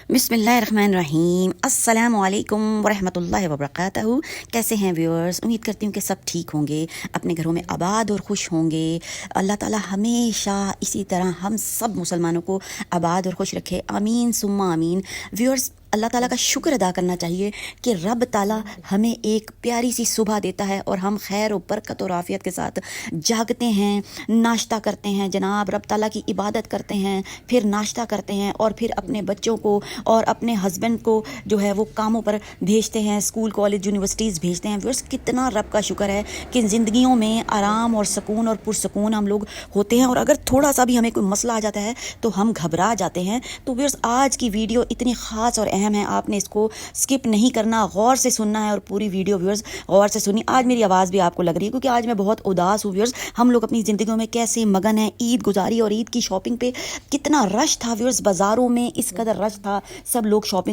बिस्मिल्लाहिर्रहमानिर्रहीम। अस्सलामु अलैकुम वरहमतुल्लाहि वबरकातुहू। कैसे हैं व्यूअर्स? उम्मीद करती हूँ कि सब ठीक होंगे, अपने घरों में आबाद और खुश होंगे। अल्लाह ताला हमेशा इसी तरह हम सब मुसलमानों को आबाद और खुश रखे, आमीन सुम्मा आमीन। व्यूअर्स, अल्लाह ताला का शुक्र अदा करना चाहिए कि रब ताला हमें एक प्यारी सी सुबह देता है और हम खैर और बरकत और आफियत के साथ जागते हैं, नाश्ता करते हैं, जनाब रब ताला की इबादत करते हैं, फिर नाश्ता करते हैं और फिर अपने बच्चों को और अपने हस्बैंड को जो है वो कामों पर भेजते हैं, स्कूल कॉलेज यूनिवर्सिटीज़ भेजते हैं। व्यूअर्स, कितना रब का शुक्र है कि ज़िंदगियों में आराम और सुकून और पुरसकून हम लोग होते हैं। और अगर थोड़ा सा भी हमें कोई मसला आ जाता है तो हम घबरा जाते हैं। तो व्यूअर्स, आज की वीडियो इतनी ख़ास और अहम है, आपने इसको स्किप नहीं करना, गौर से सुनना है और पूरी वीडियो व्यूअर्स गौर से सुनिए। आज मेरी आवाज़ भी आपको लग रही है क्योंकि आज मैं बहुत उदास हूँ। व्यूअर्स, हम लोग अपनी ज़िंदगियों में कैसे मगन हैं, ईद गुजारी और ईद की शॉपिंग पे कितना रश था व्यूअर्स, बाज़ारों में इस कदर रश था, सब लोग शॉपिंग